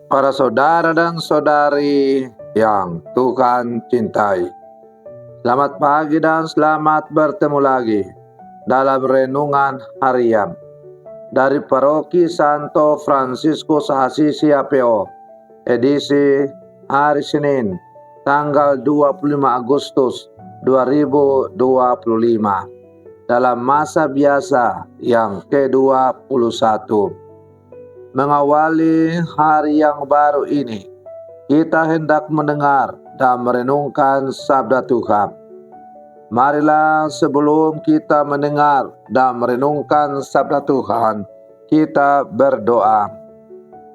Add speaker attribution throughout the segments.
Speaker 1: Para saudara dan saudari yang Tuhan cintai, selamat pagi dan selamat bertemu lagi dalam renungan harian dari Paroki Santo Fransiskus Assisi APO, edisi hari Senin, tanggal 25 Agustus 2025, dalam masa biasa yang ke-21. Mengawali hari yang baru ini, kita hendak mendengar dan merenungkan sabda Tuhan. Marilah sebelum kita mendengar dan merenungkan sabda Tuhan, kita berdoa.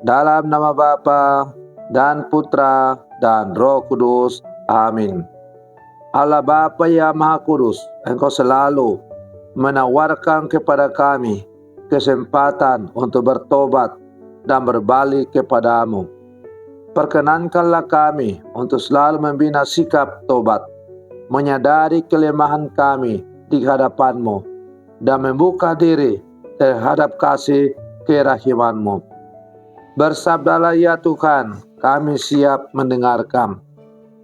Speaker 1: Dalam nama Bapa dan Putra dan Roh Kudus. Amin. Allah Bapa yang Maha Kudus, Engkau selalu menawarkan kepada kami kesempatan untuk bertobat dan berbalik kepadamu. Perkenankanlah kami untuk selalu membina sikap tobat, menyadari kelemahan kami di hadapan-Mu, dan membuka diri terhadap kasih kerahiman-Mu. Bersabdalah ya Tuhan, kami siap mendengarkan.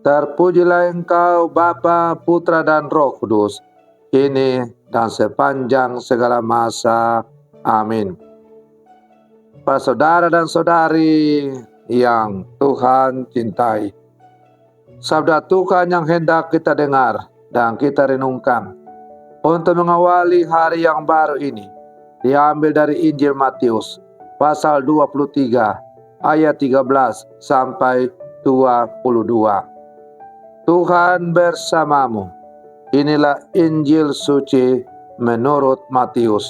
Speaker 1: Terpujilah Engkau Bapa, Putra dan Roh Kudus, kini dan sepanjang segala masa. Amin. Para saudara dan saudari yang Tuhan cintai, sabda Tuhan yang hendak kita dengar dan kita renungkan untuk mengawali hari yang baru ini diambil dari Injil Matius pasal 23 ayat 13 sampai 22. Tuhan bersamamu. Inilah Injil suci menurut Matius.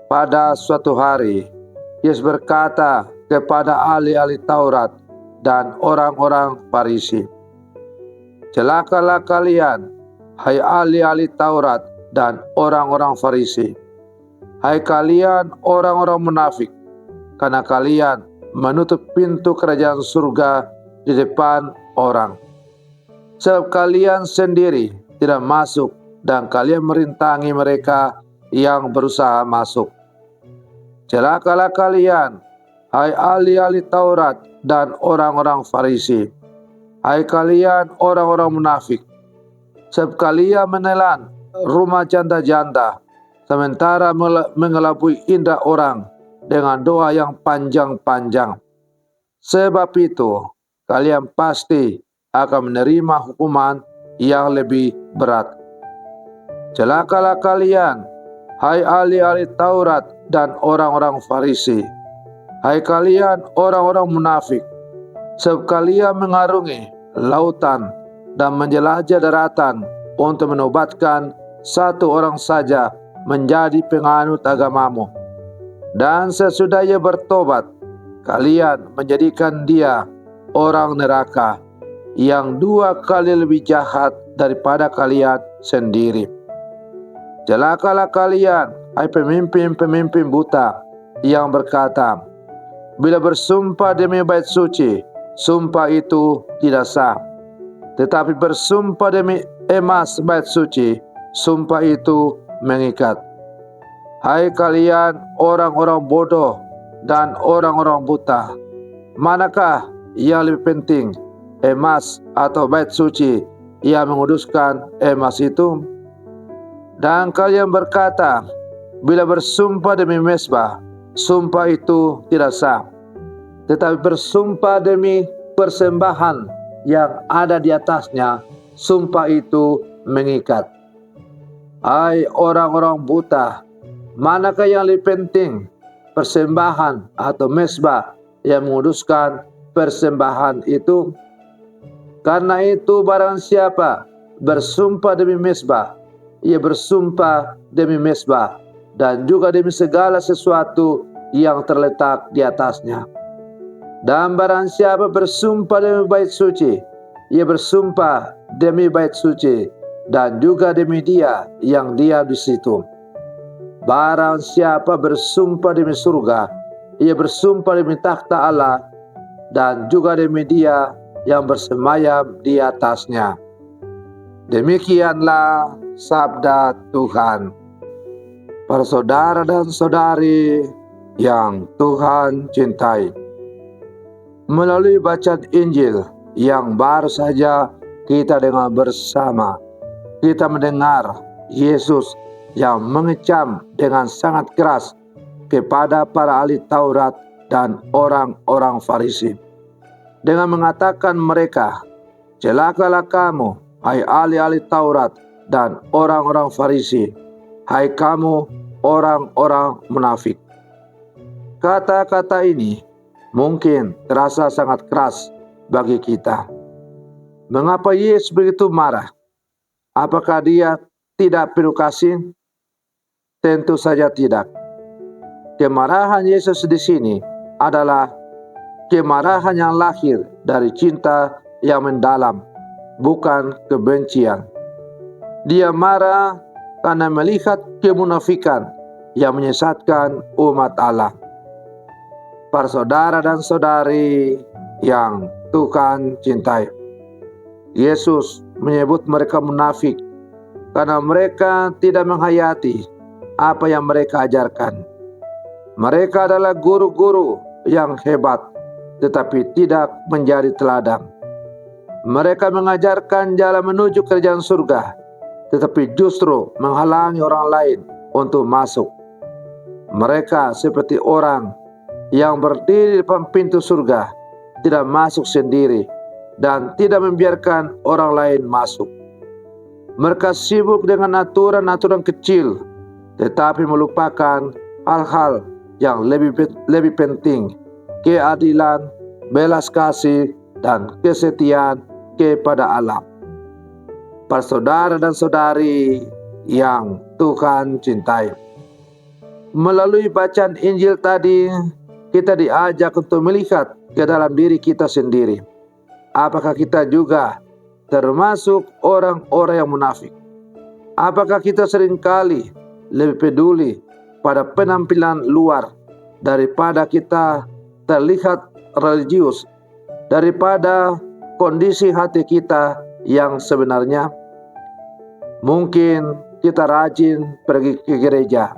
Speaker 1: Pada suatu hari, Yesus berkata kepada ahli-ahli Taurat dan orang-orang Farisi, "Celakalah kalian, hai ahli-ahli Taurat dan orang-orang Farisi, hai kalian orang-orang munafik, karena kalian menutup pintu kerajaan surga di depan orang. Sebab kalian sendiri tidak masuk dan kalian merintangi mereka yang berusaha masuk. Celakalah kalian, hai ahli-ahli Taurat dan orang-orang Farisi, hai kalian orang-orang munafik, sebab kalian menelan rumah janda-janda, sementara mengelabui indah orang dengan doa yang panjang-panjang. Sebab itu, kalian pasti akan menerima hukuman yang lebih berat. Celakalah kalian, hai ahli-ahli Taurat dan orang-orang Farisi, hai kalian orang-orang munafik, sebab kalian mengarungi lautan dan menjelajah daratan untuk menobatkan satu orang saja menjadi penganut agamamu. Dan sesudah ia bertobat, kalian menjadikan dia orang neraka yang 2 kali lebih jahat daripada kalian sendiri. Celakalah kalian, hai pemimpin-pemimpin buta yang berkata, bila bersumpah demi bait suci, sumpah itu tidak sah. Tetapi bersumpah demi emas bait suci, sumpah itu mengikat. Hai kalian orang-orang bodoh dan orang-orang buta, manakah yang lebih penting, emas atau bait suci yang menguduskan emas itu? Dan kalian berkata, bila bersumpah demi mezbah, sumpah itu tidak sah. Tetapi bersumpah demi persembahan yang ada di atasnya, sumpah itu mengikat. Hai orang-orang buta, manakah yang lebih penting, persembahan atau mezbah yang menguduskan persembahan itu? Karena itu barang siapa bersumpah demi mezbah, ia bersumpah demi mezbah dan juga demi segala sesuatu yang terletak di atasnya. Dan barang siapa bersumpah demi bait suci, ia bersumpah demi bait suci dan juga demi dia yang diam di situ. Barang siapa bersumpah demi surga, ia bersumpah demi takhta Allah dan juga demi dia yang bersemayam di atasnya. Demikianlah sabda Tuhan. Para saudara dan saudari yang Tuhan cintai, Melalui bacaan Injil yang baru saja kita dengar bersama, kita mendengar Yesus yang mengecam dengan sangat keras kepada para ahli Taurat dan orang-orang Farisi, dengan mengatakan mereka, "Celakalah kamu, hai ahli-ahli Taurat dan orang-orang Farisi, hai kamu orang-orang munafik." Kata-kata ini mungkin terasa sangat keras bagi kita. Mengapa Yesus begitu marah? Apakah dia tidak perlu kasih? Tentu saja tidak. Kemarahan Yesus di sini adalah kemarahan yang lahir dari cinta yang mendalam, bukan kebencian. Dia marah karena melihat kemunafikan yang menyesatkan umat Allah. Para saudara dan saudari yang Tuhan cintai, Yesus menyebut mereka munafik karena mereka tidak menghayati apa yang mereka ajarkan. Mereka adalah guru-guru yang hebat, tetapi tidak menjadi teladan. Mereka mengajarkan jalan menuju kerajaan surga, tetapi justru menghalangi orang lain untuk masuk. Mereka seperti orang yang berdiri di depan pintu surga, tidak masuk sendiri, dan tidak membiarkan orang lain masuk. Mereka sibuk dengan aturan-aturan kecil, tetapi melupakan hal-hal yang lebih penting, keadilan, belas kasih, dan kesetiaan kepada Allah. Para saudara dan saudari yang Tuhan cintai, melalui bacaan Injil tadi, kita diajak untuk melihat ke dalam diri kita sendiri. Apakah kita juga termasuk orang-orang yang munafik? Apakah kita seringkali lebih peduli pada penampilan luar daripada kita terlihat religius, daripada kondisi hati kita yang sebenarnya? Mungkin kita rajin pergi ke gereja,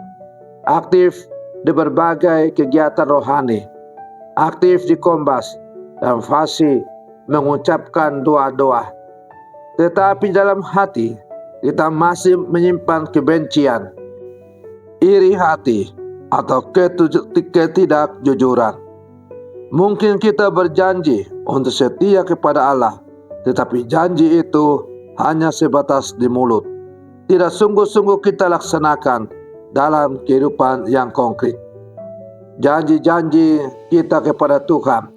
Speaker 1: aktif di berbagai kegiatan rohani, aktif di Kombas, dan fasih mengucapkan doa-doa. Tetapi dalam hati kita masih menyimpan kebencian, iri hati, atau ketidakjujuran. Mungkin kita berjanji untuk setia kepada Allah, tetapi janji itu hanya sebatas di mulut. Tidak sungguh-sungguh kita laksanakan dalam kehidupan yang konkret. Janji-janji kita kepada Tuhan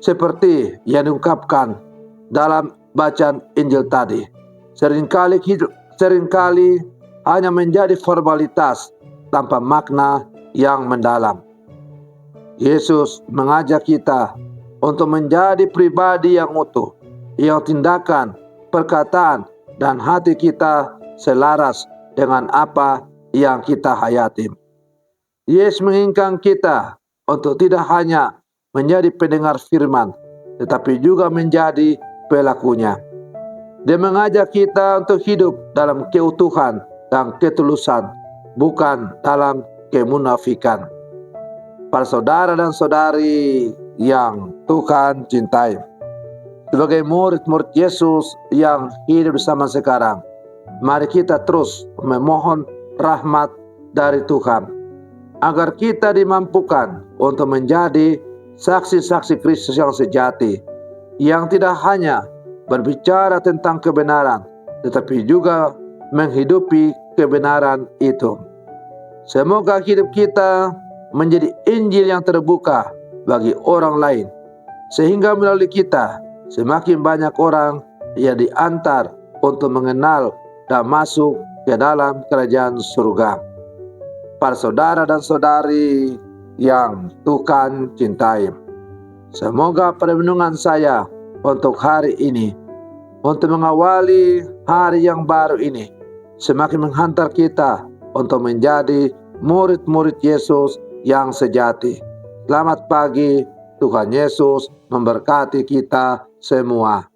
Speaker 1: seperti yang diungkapkan dalam bacaan Injil tadi, seringkali hanya menjadi formalitas tanpa makna yang mendalam. Yesus mengajak kita untuk menjadi pribadi yang utuh, yang tindakan, perkataan, dan hati kita selaras dengan apa yang kita hayati. Yesus menginginkan kita untuk tidak hanya menjadi pendengar firman, tetapi juga menjadi pelakunya. Dia mengajak kita untuk hidup dalam keutuhan dan ketulusan, bukan dalam kemunafikan. Para saudara dan saudari yang Tuhan cintai, sebagai murid-murid Yesus yang hidup bersama sekarang, mari kita terus memohon rahmat dari Tuhan, agar kita dimampukan untuk menjadi saksi-saksi Kristus yang sejati, yang tidak hanya berbicara tentang kebenaran, tetapi juga menghidupi kebenaran itu. Semoga hidup kita menjadi Injil yang terbuka bagi orang lain, sehingga melalui kita semakin banyak orang yang diantar untuk mengenal dan masuk ke dalam kerajaan surga. Para saudara dan saudari yang Tuhan cintai, semoga perenungan saya untuk hari ini, untuk mengawali hari yang baru ini, semakin menghantar kita untuk menjadi murid-murid Yesus yang sejati. Selamat pagi, Tuhan Yesus memberkati kita semua.